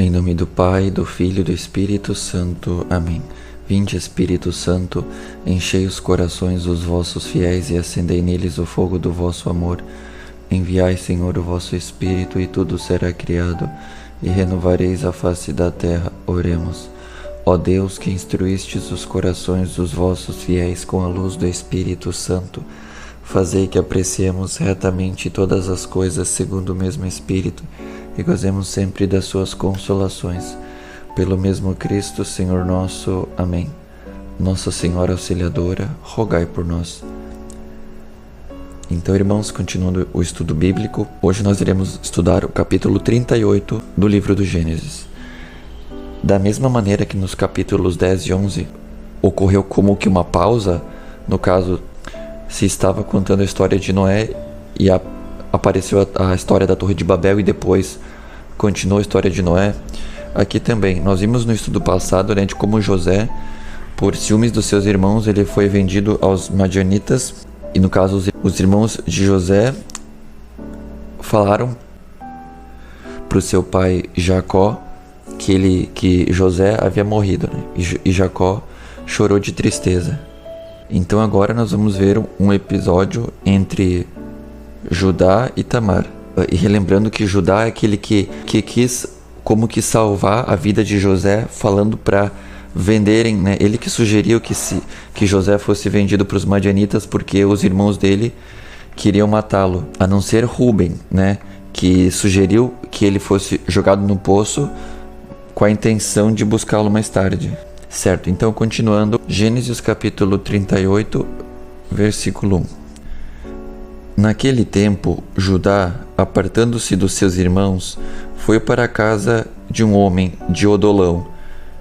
Em nome do Pai, do Filho e do Espírito Santo. Amém. Vinde, Espírito Santo, enchei os corações dos vossos fiéis e acendei neles o fogo do vosso amor. Enviai, Senhor, o vosso Espírito, e tudo será criado, e renovareis a face da terra. Oremos. Ó Deus, que instruístes os corações dos vossos fiéis com a luz do Espírito Santo, fazei que apreciemos retamente todas as coisas segundo o mesmo Espírito, e gozemos sempre das suas consolações. Pelo mesmo Cristo, Senhor nosso. Amém. Nossa Senhora Auxiliadora, rogai por nós. Então, irmãos, continuando o estudo bíblico, hoje nós iremos estudar o capítulo 38 do livro do Gênesis. Da mesma maneira que nos capítulos 10 e 11 ocorreu como que uma pausa, no caso, se estava contando a história de Noé e apareceu a história da Torre de Babel e depois continuou a história de Noé. Aqui também, nós vimos no estudo passado, de como José, por ciúmes dos seus irmãos, ele foi vendido aos madianitas. E no caso, os irmãos de José falaram para o seu pai Jacó que José havia morrido, E Jacó chorou de tristeza. Então agora nós vamos ver um episódio entre Judá e Tamar. E relembrando que Judá é aquele que quis como que salvar a vida de José, falando para venderem, ele que sugeriu que José fosse vendido para os madianitas porque os irmãos dele queriam matá-lo, a não ser Rúben, que sugeriu que ele fosse jogado no poço com a intenção de buscá-lo mais tarde. Certo, então continuando, Gênesis capítulo 38, versículo 1. Naquele tempo, Judá, apartando-se dos seus irmãos, foi para a casa de um homem de Odolão,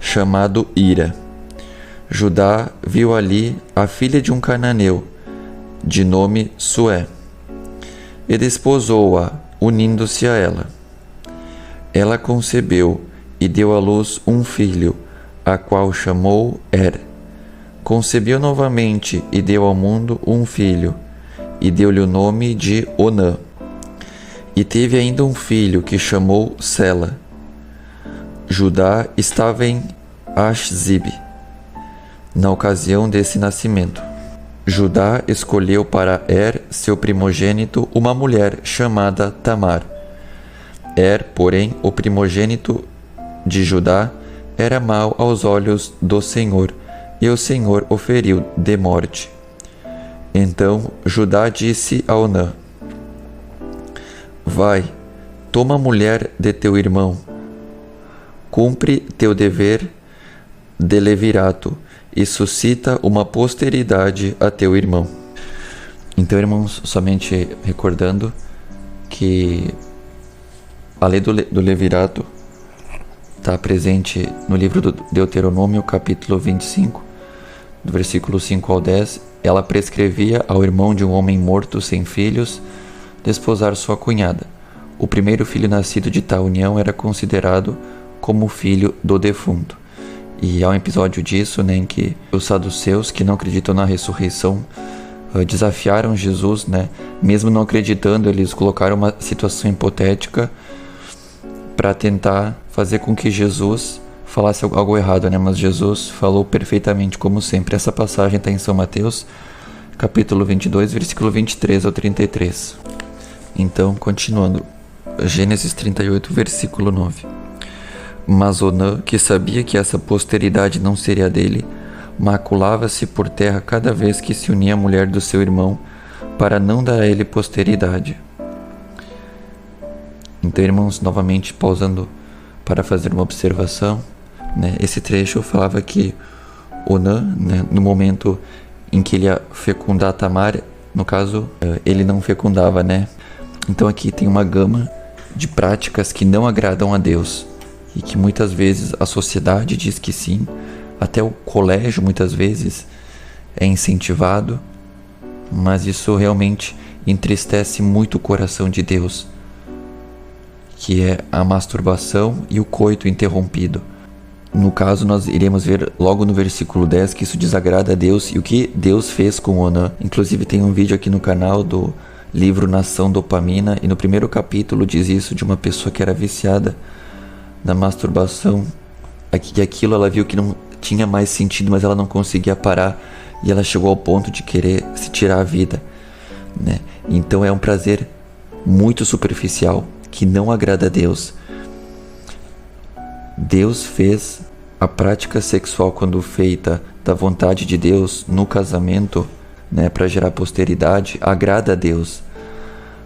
chamado Ira. Judá viu ali a filha de um cananeu, de nome Sué, e desposou-a, unindo-se a ela. Ela concebeu e deu à luz um filho, a qual chamou Er. Concebeu novamente e deu ao mundo um filho, e deu-lhe o nome de Onã. E teve ainda um filho que chamou Sela. Judá estava em Achzib na ocasião desse nascimento. Judá escolheu para Er, seu primogênito, uma mulher chamada Tamar. Er, porém, o primogênito de Judá, era mau aos olhos do Senhor, e o Senhor o feriu de morte. Então Judá disse a Onã: Vai, toma a mulher de teu irmão, cumpre teu dever de levirato e suscita uma posteridade a teu irmão. Então, irmãos, somente recordando que a lei do levirato está presente no livro do Deuteronômio, capítulo 25, do versículo 5 ao 10, ela prescrevia ao irmão de um homem morto sem filhos desposar sua cunhada. O primeiro filho nascido de tal união era considerado como filho do defunto. E há um episódio disso, em que os saduceus, que não acreditam na ressurreição, desafiaram Jesus, mesmo não acreditando, eles colocaram uma situação hipotética para tentar fazer com que Jesus falasse algo errado, mas Jesus falou perfeitamente, como sempre. Essa passagem está em São Mateus, capítulo 22, versículo 23 ao 33. Então, continuando, Gênesis 38, versículo 9. Mas Onã, que sabia que essa posteridade não seria dele, maculava-se por terra cada vez que se unia à mulher do seu irmão, para não dar a ele posteridade. Então, irmãos, novamente pausando para fazer uma observação, esse trecho falava que Onã, no momento em que ele ia fecundar Tamar, no caso, ele não fecundava, Então aqui tem uma gama de práticas que não agradam a Deus e que muitas vezes a sociedade diz que sim, até o colégio muitas vezes é incentivado, mas isso realmente entristece muito o coração de Deus, que é a masturbação e o coito interrompido. No caso, nós iremos ver logo no versículo 10 que isso desagrada a Deus e o que Deus fez com Onã. Inclusive tem um vídeo aqui no canal do livro Nação Dopamina, e no primeiro capítulo diz isso de uma pessoa que era viciada na masturbação, aquilo ela viu que não tinha mais sentido, mas ela não conseguia parar, e ela chegou ao ponto de querer se tirar a vida, né? Então é um prazer muito superficial que não agrada a Deus. Deus fez a prática sexual, quando feita da vontade de Deus no casamento, né, para gerar posteridade, agrada a Deus.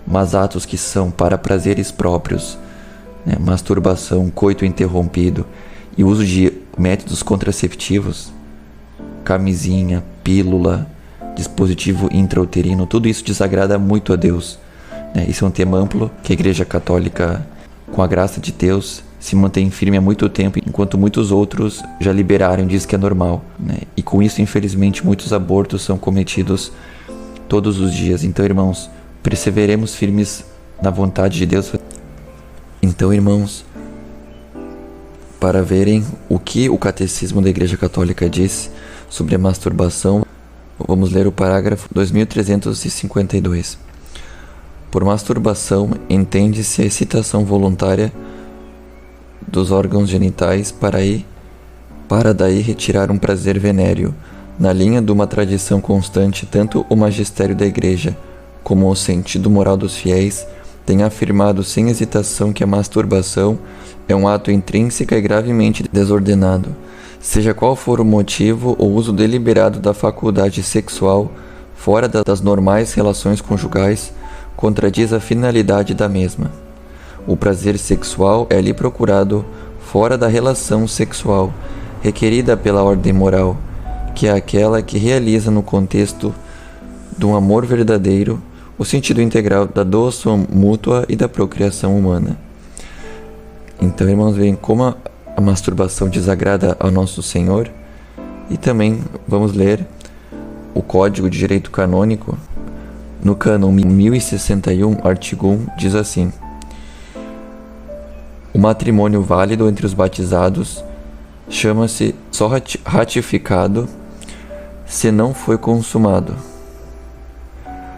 Mas atos que são para prazeres próprios, né, masturbação, coito interrompido e uso de métodos contraceptivos, camisinha, pílula, dispositivo intrauterino, tudo isso desagrada muito a Deus, né? Isso é um tema amplo que a Igreja Católica, com a graça de Deus, se mantém firme há muito tempo, enquanto muitos outros já liberaram e dizem que é normal, né? E com isso, infelizmente, muitos abortos são cometidos todos os dias. Então, irmãos, perseveremos firmes na vontade de Deus. Então, irmãos, para verem o que o Catecismo da Igreja Católica diz sobre a masturbação, vamos ler o parágrafo 2352. Por masturbação, entende-se a excitação voluntária dos órgãos genitais para daí retirar um prazer venéreo. Na linha de uma tradição constante, tanto o magistério da Igreja como o sentido moral dos fiéis têm afirmado sem hesitação que a masturbação é um ato intrínseco e gravemente desordenado. Seja qual for o motivo, o uso deliberado da faculdade sexual fora das normais relações conjugais contradiz a finalidade da mesma. O prazer sexual é ali procurado fora da relação sexual requerida pela ordem moral, que é aquela que realiza no contexto de um amor verdadeiro o sentido integral da doação mútua e da procriação humana. Então, irmãos, veem como a masturbação desagrada ao nosso Senhor. E também vamos ler o Código de Direito Canônico. No cânon 1061, artigo 1, diz assim: o matrimônio válido entre os batizados chama-se só ratificado se não foi consumado.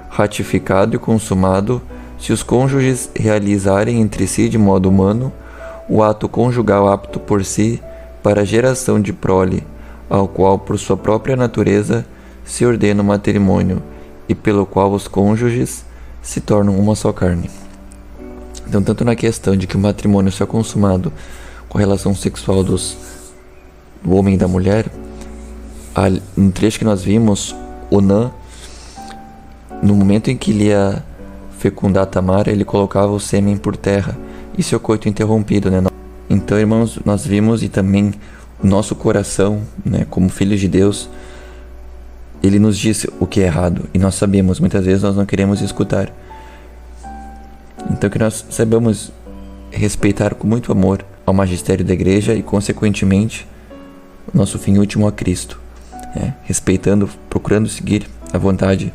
Ratificado e consumado se os cônjuges realizarem entre si de modo humano o ato conjugal apto por si para a geração de prole, ao qual por sua própria natureza se ordena o matrimônio e pelo qual os cônjuges se tornam uma só carne. Então, tanto na questão de que o matrimônio só é consumado com a relação sexual do homem e da mulher, no trecho que nós vimos, Onã, no momento em que ele ia fecundar Tamar, ele colocava o sêmen por terra. Isso é o coito interrompido, né? Então, irmãos, nós vimos, e também o nosso coração, né, como filhos de Deus, ele nos diz o que é errado. E nós sabemos, muitas vezes nós não queremos escutar. Então, que nós saibamos respeitar com muito amor ao magistério da Igreja e, consequentemente, o nosso fim último a Cristo. Respeitando, procurando seguir a vontade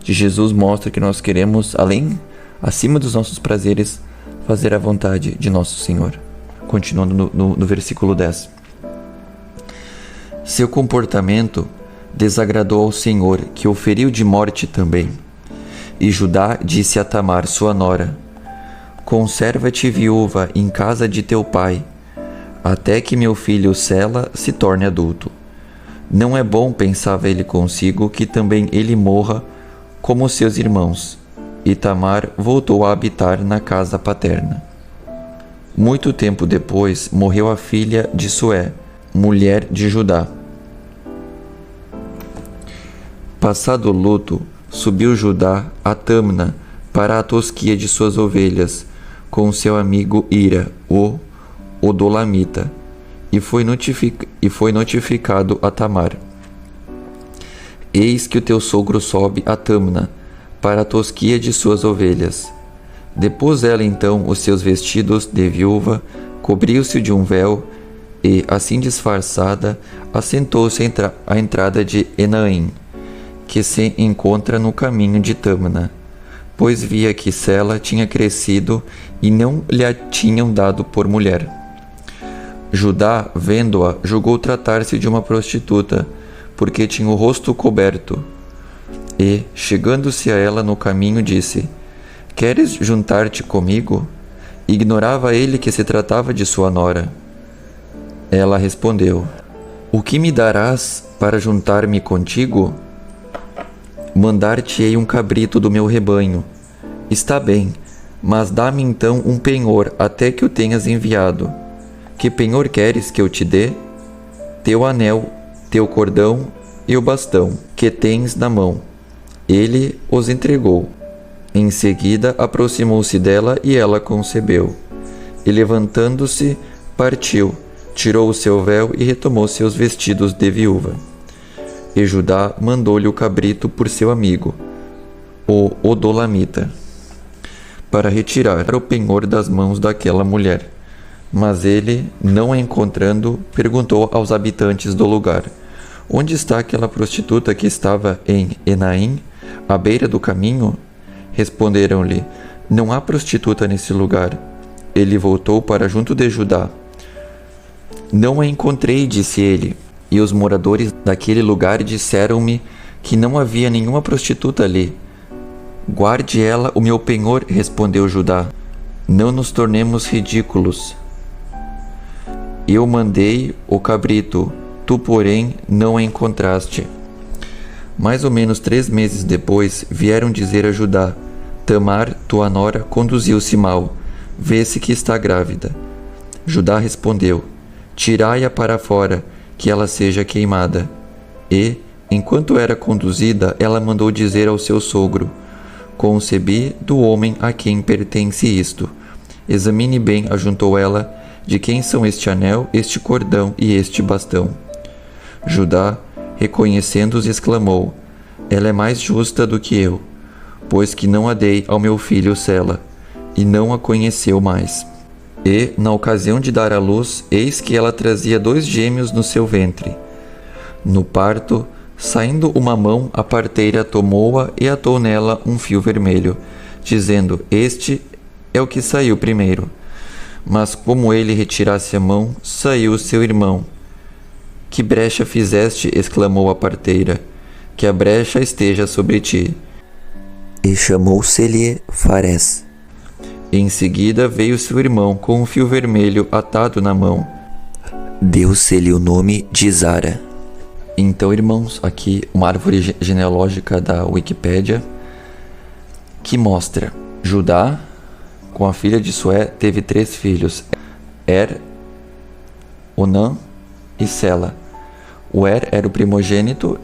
de Jesus, mostra que nós queremos, acima dos nossos prazeres, fazer a vontade de nosso Senhor. Continuando no versículo 10. Seu comportamento desagradou ao Senhor, que o feriu de morte também. E Judá disse a Tamar, sua nora: conserva-te viúva em casa de teu pai, até que meu filho Sela se torne adulto. Não é bom, pensava ele consigo, que também ele morra como seus irmãos. E Tamar voltou a habitar na casa paterna. Muito tempo depois, morreu a filha de Sué, mulher de Judá. Passado o luto, subiu Judá a Tâmna para a tosquia de suas ovelhas, com seu amigo Ira, o Odolamita, e foi notificado a Tamar: eis que o teu sogro sobe a Tâmna para a tosquia de suas ovelhas. Depôs ela então os seus vestidos de viúva, cobriu-se de um véu e, assim disfarçada, assentou-se à entrada de Enaim, que se encontra no caminho de Tâmna, pois via que Sela tinha crescido e não lhe a tinham dado por mulher. Judá, vendo-a, julgou tratar-se de uma prostituta, porque tinha o rosto coberto. E, chegando-se a ela no caminho, disse: queres juntar-te comigo? Ignorava ele que se tratava de sua nora. Ela respondeu: O que me darás para juntar-me contigo? Mandar-te-ei um cabrito do meu rebanho. Está bem, mas dá-me então um penhor até que o tenhas enviado. Que penhor queres que eu te dê? Teu anel, teu cordão e o bastão que tens na mão. Ele os entregou. Em seguida aproximou-se dela e ela concebeu. E levantando-se, partiu, tirou o seu véu e retomou seus vestidos de viúva. E Judá mandou-lhe o cabrito por seu amigo, o Odolamita, para retirar o penhor das mãos daquela mulher. Mas ele, não a encontrando, perguntou aos habitantes do lugar: Onde está aquela prostituta que estava em Enaim, à beira do caminho? Responderam-lhe: Não há prostituta nesse lugar. Ele voltou para junto de Judá. Não a encontrei, disse ele, e os moradores daquele lugar disseram-me que não havia nenhuma prostituta ali. Guarde ela o meu penhor, respondeu Judá. Não nos tornemos ridículos. Eu mandei o cabrito, tu, porém, não a encontraste. Mais ou menos 3 meses depois, vieram dizer a Judá: Tamar, tua nora, conduziu-se mal. Vê-se que está grávida. Judá respondeu: Tirai-a para fora, que ela seja queimada. E, enquanto era conduzida, ela mandou dizer ao seu sogro: Concebi do homem a quem pertence isto. Examine bem, ajuntou ela, de quem são este anel, este cordão e este bastão. Judá, reconhecendo-os, exclamou: Ela é mais justa do que eu, pois que não a dei ao meu filho Sela, e não a conheceu mais. E, na ocasião de dar à luz, eis que ela trazia 2 gêmeos no seu ventre. No parto, saindo uma mão, a parteira tomou-a e atou nela um fio vermelho, dizendo: Este é o que saiu primeiro. Mas como ele retirasse a mão, saiu seu irmão. Que brecha fizeste? Exclamou a parteira. Que a brecha esteja sobre ti. E chamou-se-lhe Farés. Em seguida veio seu irmão com um fio vermelho atado na mão. Deu-se-lhe o nome de Zara. Então, irmãos, aqui uma árvore genealógica da Wikipédia que mostra Judá, com a filha de Sué, teve 3 filhos: Onã e Sela. O era o primogênito,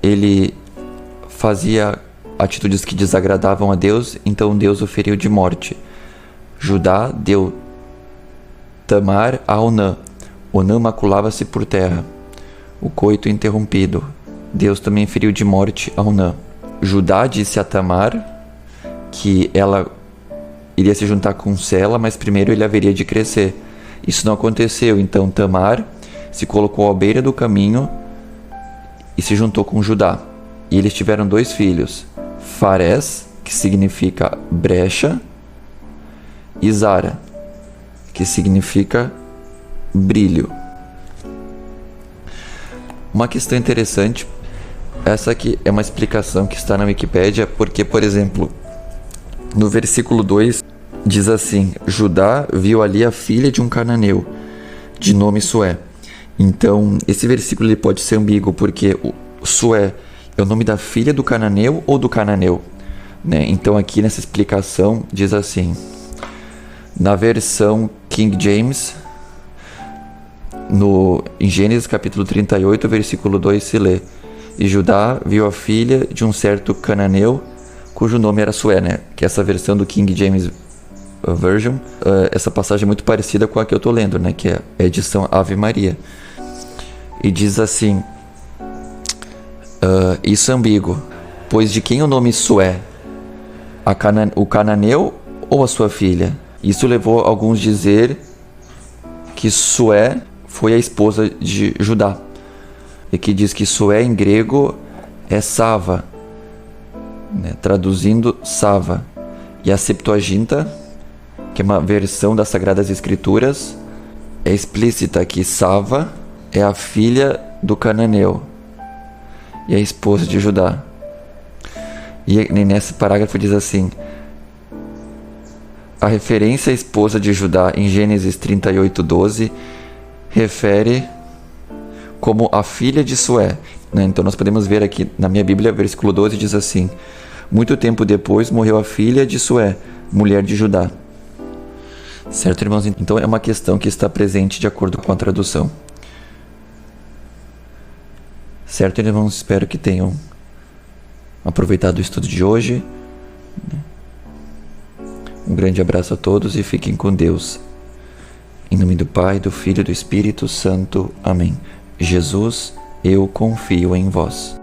ele fazia atitudes que desagradavam a Deus, então Deus o feriu de morte. Judá deu Tamar a Onã. Onã maculava-se por terra. O coito interrompido. Deus também feriu de morte a Onã. Judá disse a Tamar que ela iria se juntar com Sela, mas primeiro ele haveria de crescer. Isso não aconteceu, então Tamar se colocou à beira do caminho e se juntou com Judá. E eles tiveram 2 filhos, Farés, que significa brecha, e Zara, que significa brilho. Uma questão interessante, essa aqui é uma explicação que está na Wikipédia, porque, por exemplo, no versículo 2 diz assim: Judá viu ali a filha de um cananeu, de nome Sué. Então, esse versículo ele pode ser ambíguo, porque o Sué é o nome da filha do cananeu ou do cananeu, né? Então, aqui nessa explicação diz assim, na versão King James, em Gênesis capítulo 38, versículo 2 se lê: E Judá viu a filha de um certo cananeu, cujo nome era Sué, né? Que essa versão do King James Version, essa passagem é muito parecida com a que eu estou lendo, né? Que é a edição Ave Maria. E diz assim, isso é ambíguo, pois de quem o nome Sué? O cananeu ou a sua filha? Isso levou alguns a dizer que Sué foi a esposa de Judá, e que diz que Sué em grego é Sava, né? Traduzindo Sava. E a Septuaginta, que é uma versão das Sagradas Escrituras, é explícita que Sava é a filha do cananeu e a esposa de Judá. E nesse parágrafo diz assim: a referência à esposa de Judá em Gênesis 38:12 refere como a filha de Sué, né? Então nós podemos ver aqui na minha Bíblia, versículo 12 diz assim: muito tempo depois morreu a filha de Sué, mulher de Judá. Certo, irmãos? Então é uma questão que está presente de acordo com a tradução. Certo, irmãos? Espero que tenham aproveitado o estudo de hoje. Um grande abraço a todos e fiquem com Deus. Em nome do Pai, do Filho e do Espírito Santo. Amém. Jesus, eu confio em vós.